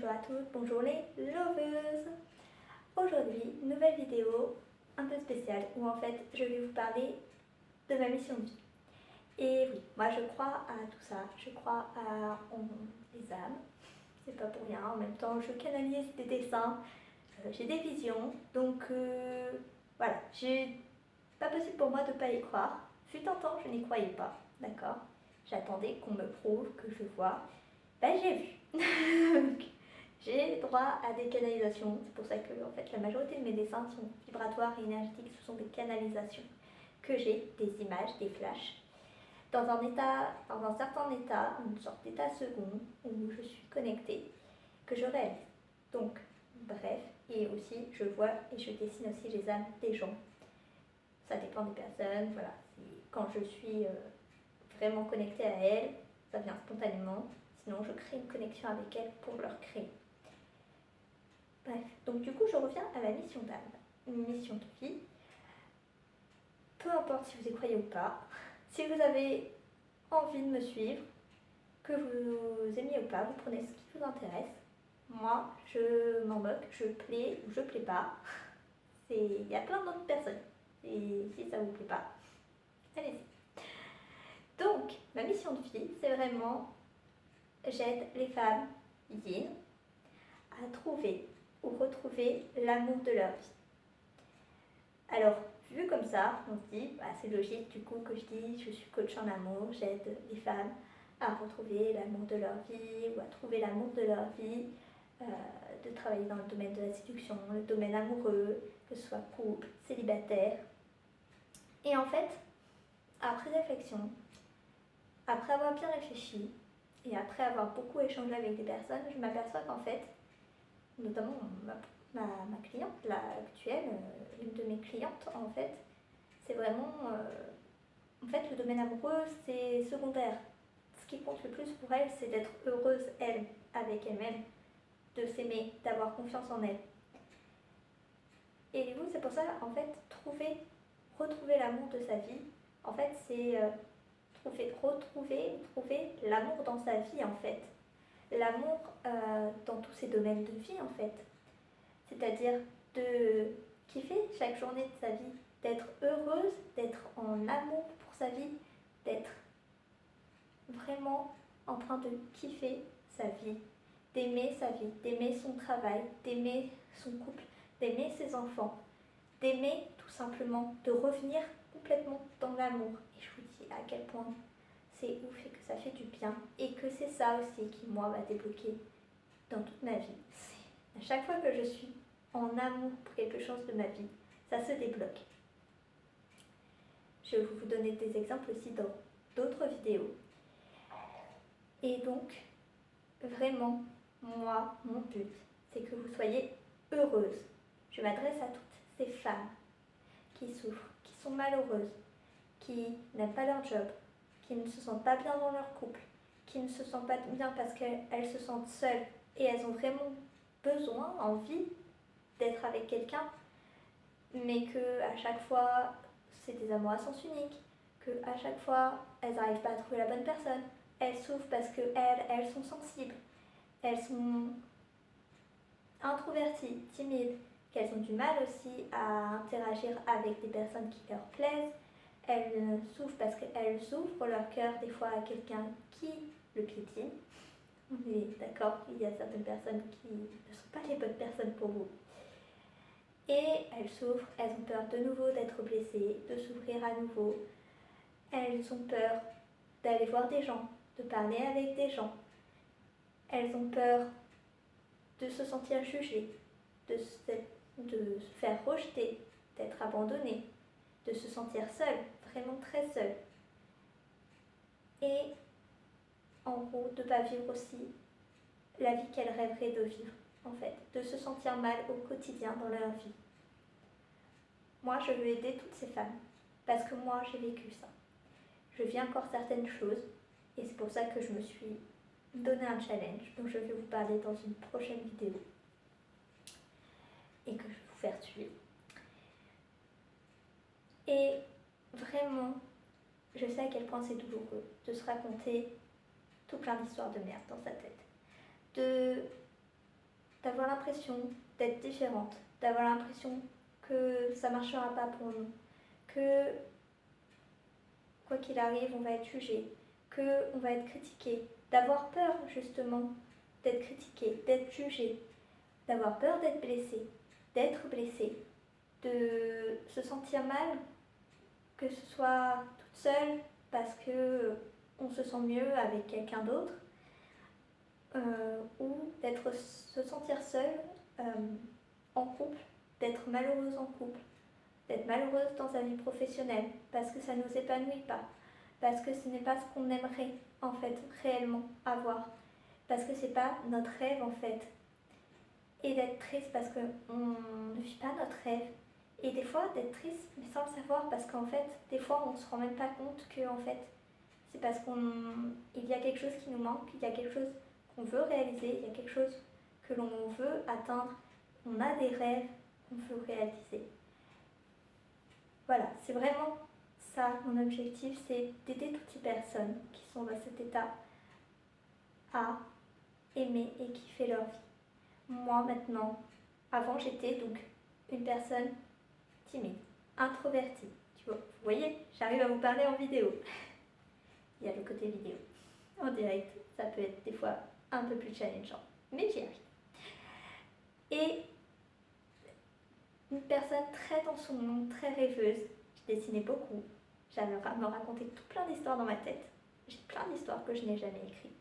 bonjour à toutes, bonjour les loveuses. Aujourd'hui, nouvelle vidéo un peu spéciale où en fait je vais vous parler de ma mission de vie. Et oui, moi je crois à tout ça, je crois les âmes, c'est pas pour rien, en même temps je canalise des dessins, j'ai des visions, donc voilà, pas possible pour moi de ne pas y croire. Fut un temps, je n'y croyais pas, d'accord. J'attendais qu'on me prouve que je vois. Ben j'ai vu. Donc, j'ai droit à des canalisations. C'est pour ça que en fait, la majorité de mes dessins sont vibratoires et énergétiques. Ce sont des canalisations que j'ai, des images, des flashs. Dans un certain état, une sorte d'état second où je suis connectée, que je réalise. Donc, bref, et aussi je vois et je dessine aussi les âmes des gens. Ça dépend des personnes, voilà. Quand je suis vraiment connectée à elles, ça vient spontanément. Sinon, je crée une connexion avec elles pour leur créer. Bref, donc du coup, je reviens à la mission d'âme. Une mission de vie. Peu importe si vous y croyez ou pas, si vous avez envie de me suivre, que vous aimiez ou pas, vous prenez ce qui vous intéresse. Moi, je m'en moque, je plais ou je plais pas. Il y a plein d'autres personnes. Et si ça vous plaît pas, allez-y. Donc, ma mission de vie, c'est vraiment, j'aide les femmes yin à trouver ou retrouver l'amour de leur vie. Alors, vu comme ça, on se dit, bah, c'est logique du coup que je dis, je suis coach en amour, j'aide les femmes à retrouver l'amour de leur vie ou à trouver l'amour de leur vie, de travailler dans le domaine de la séduction, le domaine amoureux, que ce soit couple, célibataire. Et en fait, après réflexion, après avoir bien réfléchi et après avoir beaucoup échangé avec des personnes, je m'aperçois qu'en fait, notamment ma cliente, là, actuelle, une de mes clientes, en fait, c'est vraiment... en fait, le domaine amoureux, c'est secondaire. Ce qui compte le plus pour elle, c'est d'être heureuse, elle, avec elle-même, de s'aimer, d'avoir confiance en elle. Et du coup, c'est pour ça, en fait, retrouver l'amour de sa vie, en fait, c'est trouver l'amour dans sa vie, en fait. L'amour dans tous ses domaines de vie, en fait. C'est-à-dire de kiffer chaque journée de sa vie, d'être heureuse, d'être en amour pour sa vie, d'être vraiment en train de kiffer sa vie, d'aimer sa vie, d'aimer son travail, d'aimer son couple, d'aimer ses enfants, d'aimer tout simplement, de revenir complètement dans l'amour. Et je vous dis à quel point c'est ouf et que ça fait du bien et que c'est ça aussi qui, moi, m'a débloqué dans toute ma vie. C'est à chaque fois que je suis en amour pour quelque chose de ma vie, ça se débloque. Je vais vous donner des exemples aussi dans d'autres vidéos. Et donc, vraiment, moi, mon but, c'est que vous soyez heureuses. Je m'adresse à toutes ces femmes qui souffrent, qui sont malheureuses, qui n'aiment pas leur job, qui ne se sentent pas bien dans leur couple, qui ne se sentent pas bien parce qu'elles se sentent seules et elles ont vraiment besoin, envie d'être avec quelqu'un, mais que à chaque fois c'est des amours à sens unique, que à chaque fois elles n'arrivent pas à trouver la bonne personne, elles souffrent parce que elles sont sensibles, elles sont introverties, timides, qu'elles ont du mal aussi à interagir avec des personnes qui leur plaisent, elles souffrent parce qu'elles ouvrent leur cœur des fois à quelqu'un qui le piétine. On est d'accord, il y a certaines personnes qui ne sont pas les bonnes personnes pour vous. Et elles souffrent, elles ont peur de nouveau d'être blessées, de s'ouvrir à nouveau. Elles ont peur d'aller voir des gens, de parler avec des gens. Elles ont peur de se sentir jugées, de se faire rejeter, d'être abandonnées, de se sentir seule, vraiment très seule. Et en gros, de ne pas vivre aussi la vie qu'elles rêveraient de vivre, en fait, de se sentir mal au quotidien dans leur vie. Moi, je veux aider toutes ces femmes, parce que moi, j'ai vécu ça. Je vis encore certaines choses, et c'est pour ça que je me suis donné un challenge, dont je vais vous parler dans une prochaine vidéo, et que je vais vous faire suivre. Et vraiment, je sais à quel point c'est douloureux de se raconter tout plein d'histoires de merde dans sa tête. De l'impression d'être différente, d'avoir l'impression que ça ne marchera pas pour nous, que quoi qu'il arrive, on va être jugé, qu'on va être critiqué, d'avoir peur justement d'être critiqué, d'être jugé, d'avoir peur d'être blessé, de se sentir mal, que ce soit toute seule parce que on se sent mieux avec quelqu'un d'autre, ou se sentir seule en couple, d'être malheureuse en couple, d'être malheureuse dans sa vie professionnelle parce que ça ne nous épanouit pas, parce que ce n'est pas ce qu'on aimerait en fait réellement avoir, parce que c'est pas notre rêve en fait, et d'être triste parce qu'on ne vit pas notre rêve, et des fois d'être triste mais sans le savoir, parce qu'en fait des fois on se rend même pas compte que en fait c'est parce qu'il y a quelque chose qui nous manque, il y a quelque chose qu'on veut réaliser, il y a quelque chose que l'on veut atteindre, on a des rêves qu'on veut réaliser. Voilà, c'est vraiment ça mon objectif, c'est d'aider toutes ces personnes qui sont dans cet état à aimer et kiffer leur vie. Moi maintenant, avant j'étais donc une personne timide, introvertie. Vous voyez, j'arrive à vous parler en vidéo. Il y a le côté vidéo. En direct, ça peut être des fois un peu plus challengeant, mais j'y arrive. Et une personne très dans son monde, très rêveuse. Je dessinais beaucoup. J'avais à me raconter tout plein d'histoires dans ma tête. J'ai plein d'histoires que je n'ai jamais écrites.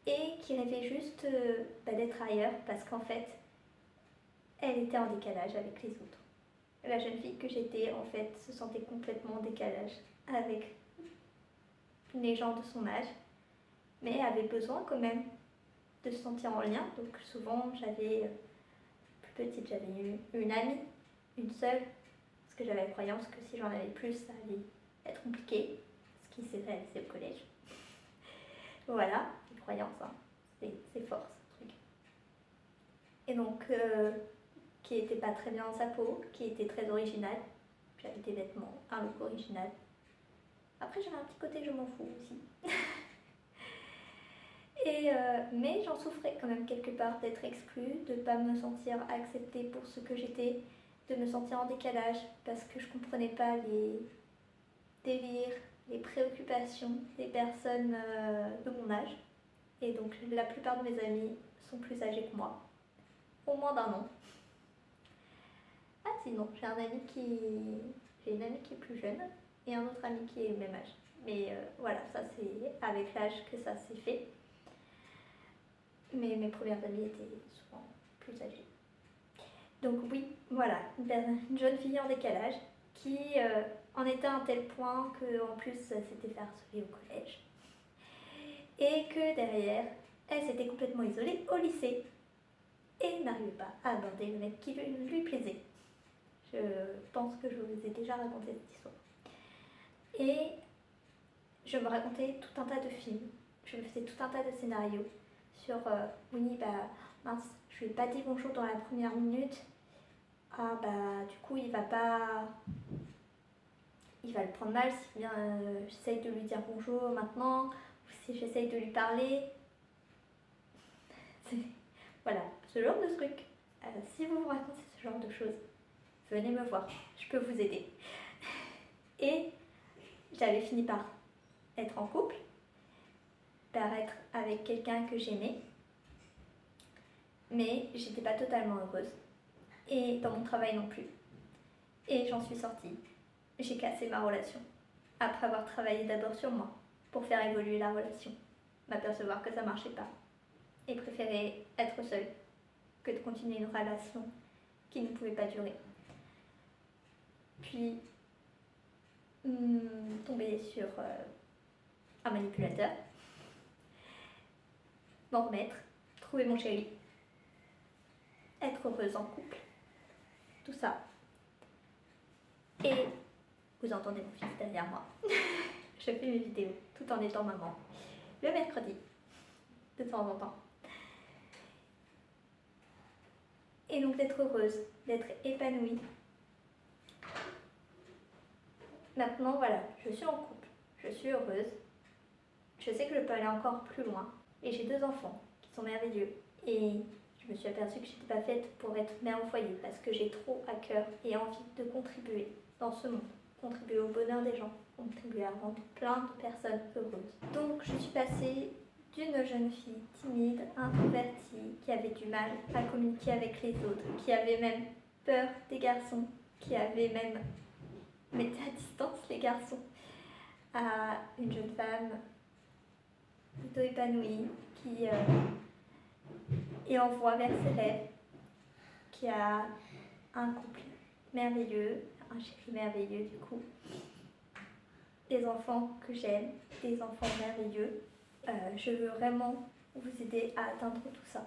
Et qui rêvait juste d'être ailleurs parce qu'en fait, elle était en décalage avec les autres. La jeune fille que j'étais, en fait, se sentait complètement en décalage avec les gens de son âge, mais avait besoin quand même de se sentir en lien. Donc souvent, j'avais, plus petite, j'avais eu une amie, une seule, parce que j'avais la croyance que si j'en avais plus, ça allait être compliqué, ce qui s'est réalisé au collège. Voilà, les croyances, hein. C'est fort ce truc. Et donc, qui était pas très bien dans sa peau, qui était très original. J'avais des vêtements, un look original. Après, j'avais un petit côté je m'en fous aussi. Mais j'en souffrais quand même quelque part d'être exclue, de ne pas me sentir acceptée pour ce que j'étais, de me sentir en décalage parce que je ne comprenais pas les délires, les préoccupations des personnes de mon âge. Et donc la plupart de mes amis sont plus âgés que moi, au moins d'un an. Ah sinon, j'ai une amie qui est plus jeune et un autre ami qui est au même âge. Mais voilà, ça c'est avec l'âge que ça s'est fait. Mais mes premières amies étaient souvent plus âgées. Donc oui, voilà, une jeune fille en décalage qui en était à un tel point qu'en plus s'était fait harceler au collège. Et que derrière, elle s'était complètement isolée au lycée et n'arrivait pas à aborder le mec qui lui plaisait. Je pense que je vous ai déjà raconté cette histoire. Et je me racontais tout un tas de films, je me faisais tout un tas de scénarios sur oui, bah mince, je lui ai pas dit bonjour dans la première minute. Ah bah du coup il va le prendre mal si bien j'essaye de lui dire bonjour maintenant, ou si j'essaye de lui parler. Voilà, ce genre de truc. Si vous vous racontez ce genre de choses, venez me voir, je peux vous aider. Et j'avais fini par être en couple, par être avec quelqu'un que j'aimais, mais j'étais pas totalement heureuse. Et dans mon travail non plus. Et j'en suis sortie. J'ai cassé ma relation. Après avoir travaillé d'abord sur moi, pour faire évoluer la relation, m'apercevoir que ça marchait pas. Et préférer être seule que de continuer une relation qui ne pouvait pas durer. Puis, tomber sur un manipulateur, m'en remettre, trouver mon chéri, être heureuse en couple, tout ça. Et vous entendez mon fils derrière moi. Je fais mes vidéos tout en étant maman, le mercredi, de temps en temps. Et donc d'être heureuse, d'être épanouie. Maintenant, voilà, je suis en couple, je suis heureuse. Je sais que je peux aller encore plus loin. Et j'ai 2 enfants qui sont merveilleux. Et je me suis aperçue que je n'étais pas faite pour être mère au foyer parce que j'ai trop à cœur et envie de contribuer dans ce monde, contribuer au bonheur des gens, contribuer à rendre plein de personnes heureuses. Donc je suis passée d'une jeune fille timide, introvertie, qui avait du mal à communiquer avec les autres, qui avait même peur des garçons, qui avait même mettait à distance les garçons, à une jeune femme plutôt épanouie, qui est en voie vers ses rêves, qui a un couple merveilleux, un chéri merveilleux du coup, des enfants que j'aime, des enfants merveilleux. Je veux vraiment vous aider à atteindre tout ça.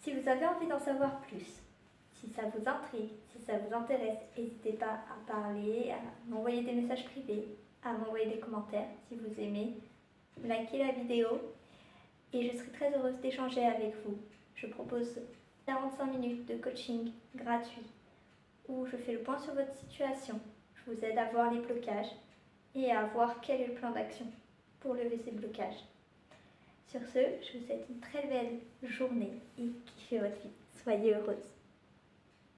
Si vous avez envie d'en savoir plus, si ça vous intrigue, si ça vous intéresse, n'hésitez pas à parler, à m'envoyer des messages privés, à m'envoyer des commentaires si vous aimez, likez la vidéo et je serai très heureuse d'échanger avec vous. Je propose 45 minutes de coaching gratuit où je fais le point sur votre situation, je vous aide à voir les blocages et à voir quel est le plan d'action pour lever ces blocages. Sur ce, je vous souhaite une très belle journée et kiffez votre vie. Soyez heureuse.